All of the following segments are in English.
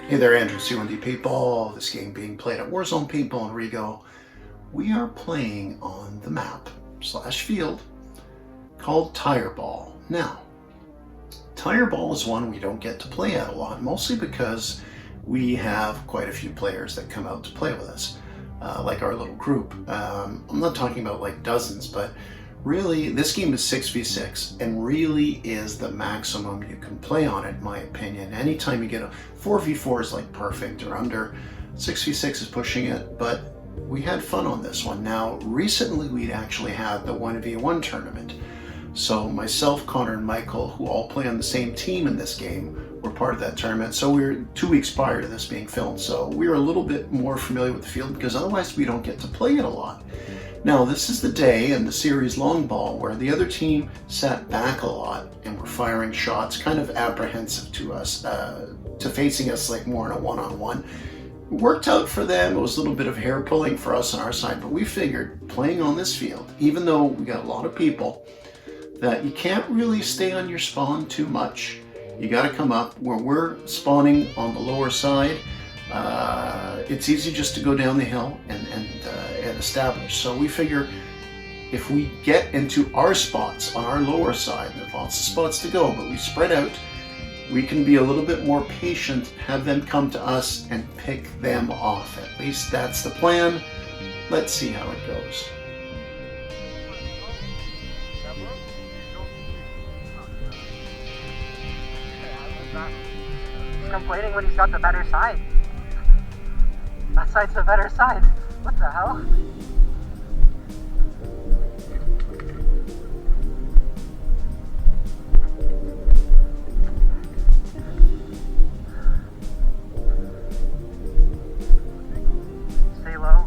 Hey there, Andrew, C1D Paintball. This game being played at Warzone Paintball in Rigo. We are playing on the map / field called Tireball. Now, Tireball is one we don't get to play at a lot, mostly because we have quite a few players that come out to play with us, like our little group. I'm not talking about like dozens, but really this game is 6v6 and really is the maximum you can play on it, in my opinion. Anytime you get a 4v4 is like perfect or under. 6v6 is pushing it, but we had fun on this one. Now, recently we'd actually had the 1v1 tournament. So myself, Connor, and Michael, who all play on the same team in this game, were part of that tournament. So we were 2 weeks prior to this being filmed. So we were a little bit more familiar with the field because otherwise we don't get to play it a lot. Now, this is the day in the series long ball where the other team sat back a lot and were firing shots, kind of apprehensive to us, to facing us like more in a one-on-one. It worked out for them. It was a little bit of hair pulling for us on our side, but we figured playing on this field, even though we got a lot of people, that you can't really stay on your spawn too much. You got to come up where we're spawning on the lower side. It's easy just to go down the hill and establish. So we figure if we get into our spots on our lower side, there's lots of spots to go, but we spread out, we can be a little bit more patient, have them come to us and pick them off. At least that's the plan. Let's see how it goes. He's complaining when he's got the better side. That side's the better side. What the hell? Stay low.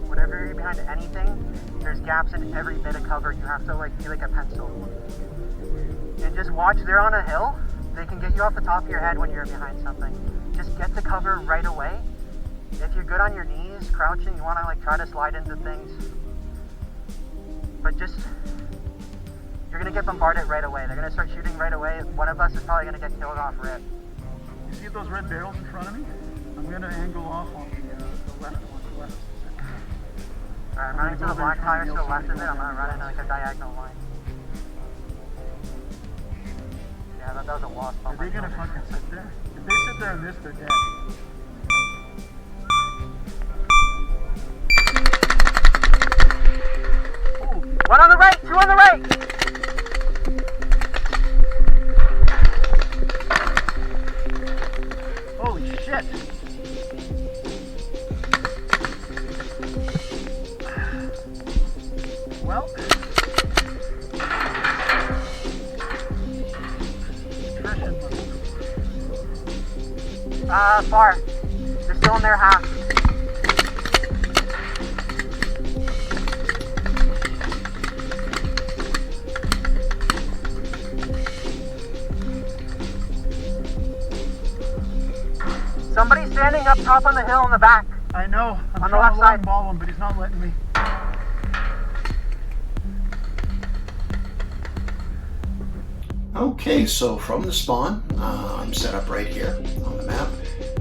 Whenever you're behind anything, there's gaps in every bit of cover. You have to like be like a pencil. And just watch, they're on a hill. They can get you off the top of your head when you're behind something. Just get to cover right away. If you're good on your knees, crouching, you want to like try to slide into things. But just, you're going to get bombarded right away. They're going to start shooting right away. One of us is probably going to get killed off rip. You see those red barrels in front of me? I'm going to angle off on the left. Alright, I'm running to the black tire to the left of it. I'm going to run into like a diagonal line. Yeah, that was a wasp. Are they going to fucking sit there? If they sit there and this, they're dead. One on the right, 2 on the right! Holy shit! Well, far. They're still in their half. Somebody's standing up top on the hill in the back. I know. I'm on the left trying side. to longball him, but he's not letting me. Okay, so from the spawn, I'm set up right here on the map.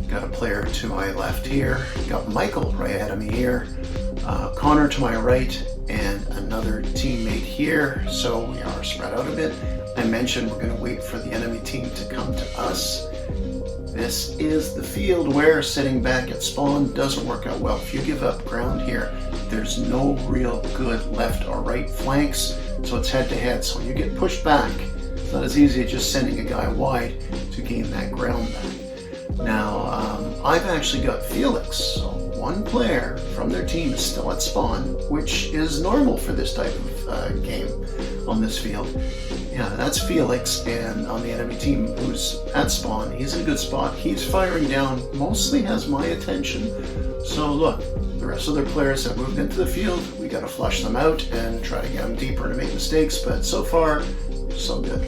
Got a player to my left here, got Michael right ahead of me here, Connor to my right, and another teammate here. So we are spread out a bit. I mentioned we're going to wait for the enemy team to come to us. This is the field where sitting back at spawn doesn't work out well. If you give up ground here, there's no real good left or right flanks, so it's head to head. So when you get pushed back, it's not as easy as just sending a guy wide to gain that ground back. Now, I've actually got Felix, so one player from their team is still at spawn, which is normal for this type of game on this field. Yeah, that's Felix, and on the enemy team who's at spawn, he's in a good spot. He's firing down, mostly has my attention. So look, the rest of their players have moved into the field. We got to flush them out and try to get them deeper to make mistakes, but so far, so good.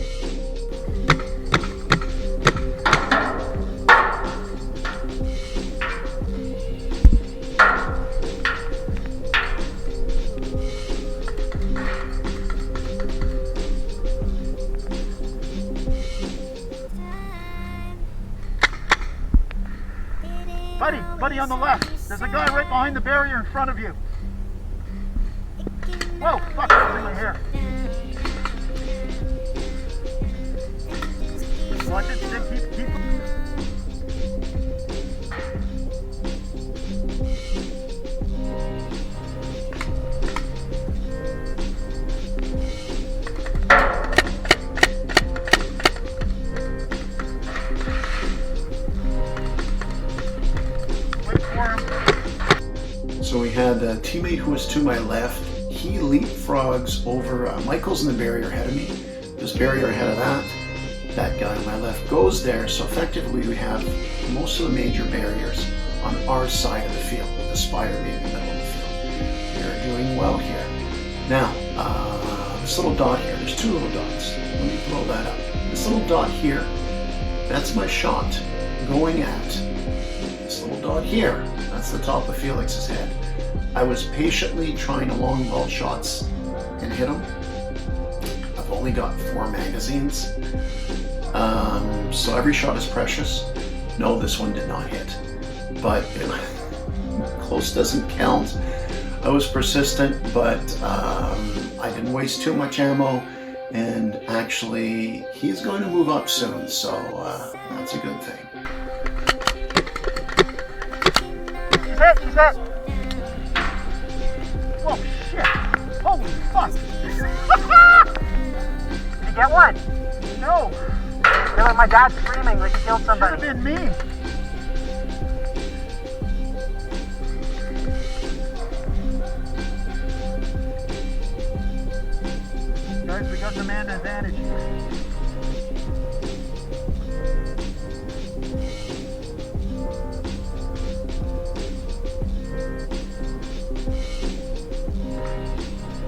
Buddy on the left. There's a guy right behind the barrier in front of you. Whoa, fuck, that's in my hair. Watch it, keep. So we had a teammate who was to my left. He leapfrogs over, Michael's in the barrier ahead of me. This barrier ahead of that guy on my left goes there. So effectively we have most of the major barriers on our side of the field, with the spire being in the middle of the field. We're doing well here. Now, this little dot here, there's two little dots. Let me blow that up. This little dot here, that's my shot going at this little dot here. That's the top of Felix's head. I was patiently trying to long ball shots and hit him. I've only got 4 magazines. So every shot is precious. No, this one did not hit. But close doesn't count. I was persistent, but I didn't waste too much ammo. And actually, he's going to move up soon, so that's a good thing. She's hit. Oh shit! Holy fuck! Did you get one? No! No, my dad's screaming like he killed somebody. Should have been me! Guys, we got the man advantage here.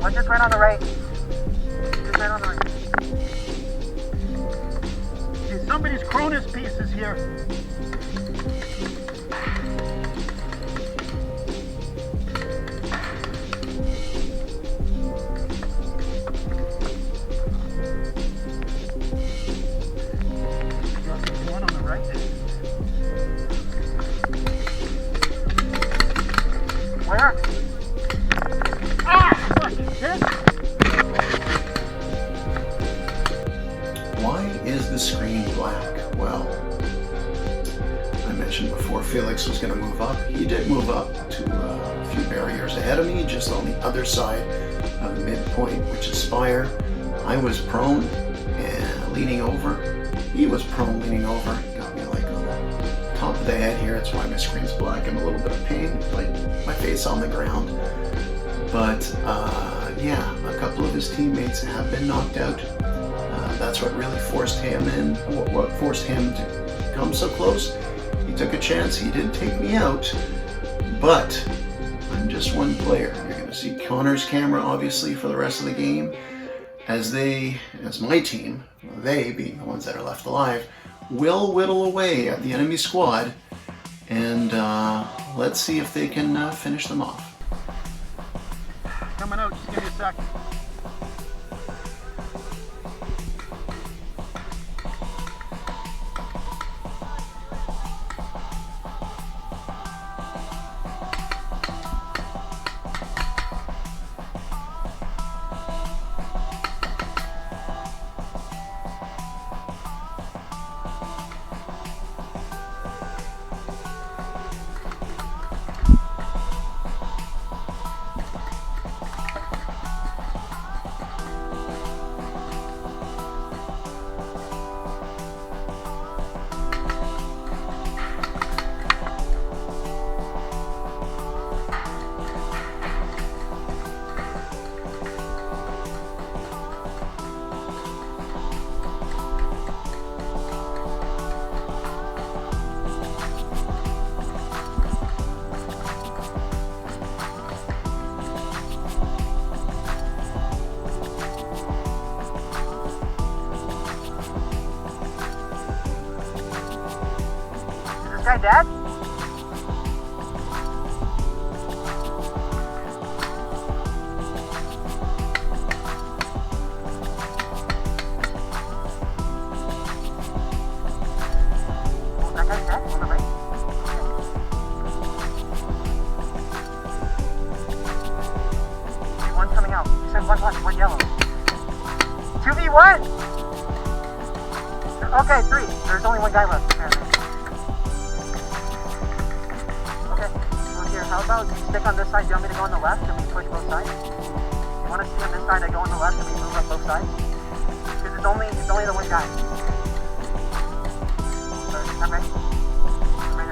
One just right on the right. Just right on the right. See, somebody's Cronus piece is here. Got one on the right. Where? Why is the screen black? Well, I mentioned before Felix was going to move up. He did move up to a few barriers ahead of me, just on the other side of the midpoint, which is Spire. I was prone and leaning over. He was prone leaning over. Got me like on the top of the head here. That's why my screen's black. I'm a little bit of pain, like my face on the ground. But yeah, a couple of his teammates have been knocked out. That's what really forced him in, what forced him to come so close. He took a chance, he did take me out, but I'm just one player. You're gonna see Connor's camera obviously for the rest of the game as my team, they being the ones that are left alive, will whittle away at the enemy squad, and let's see if they can finish them off. Coming out, just give me a second. Is this guy dead? Oh, that guy's dead on the right. about you stick on this side, do you want me to go on the left and we push both sides? You want to see on this side, I go on the left and we move up both sides? Because it's only the one guy. So, I'm ready. I'm ready.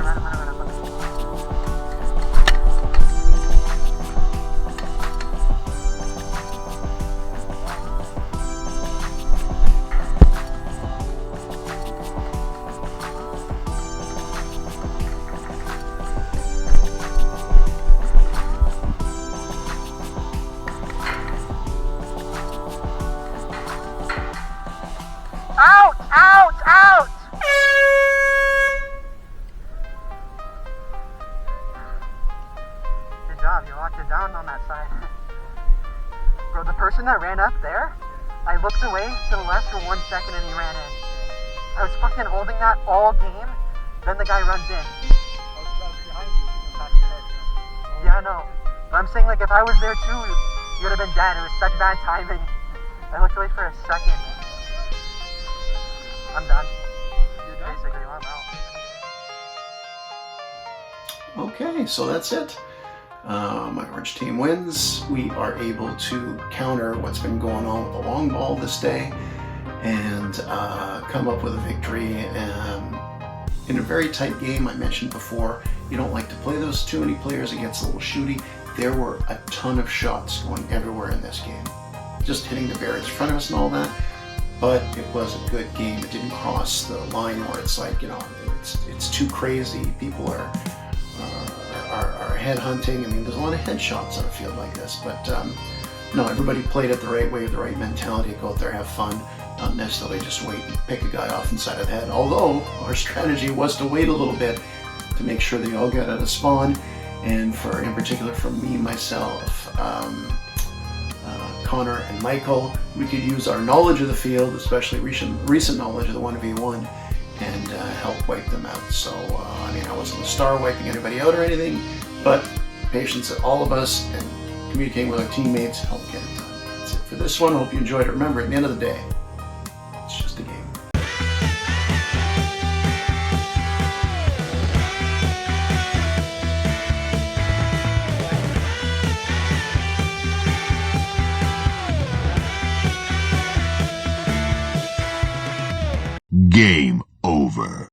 Out! Out! Out! Good job, you locked it down on that side. Bro, the person that ran up there, I looked away to the left for 1 second and he ran in. I was fucking holding that all game, then the guy runs in. Yeah, I know. But I'm saying, like, if I was there too, you would have been dead. It was such bad timing. I looked away for a second. I'm done. You're done? Basically, I'm out. Okay, so that's it. My orange team wins. We are able to counter what's been going on with the long ball this day and come up with a victory in a very tight game. I mentioned before, you don't like to play those too many players. It gets a little shooty. There were a ton of shots going everywhere in this game. Just hitting the barriers in front of us and all that. But it was a good game. It didn't cross the line where it's like, you know, it's too crazy. People are head hunting. I mean, there's a lot of headshots on a field like this, but no, everybody played it the right way, with the right mentality. Go out there, have fun, not necessarily just wait and pick a guy off inside of the head. Although our strategy was to wait a little bit to make sure they all got out of spawn, and in particular for me, myself, Connor and Michael, we could use our knowledge of the field, especially recent knowledge of the 1v1, and help wipe them out. So, I mean, I wasn't a star wiping anybody out or anything, but patience of all of us and communicating with our teammates helped get it done. That's it for this one. I hope you enjoyed it. Remember, at the end of the day, it's just a game. Game over.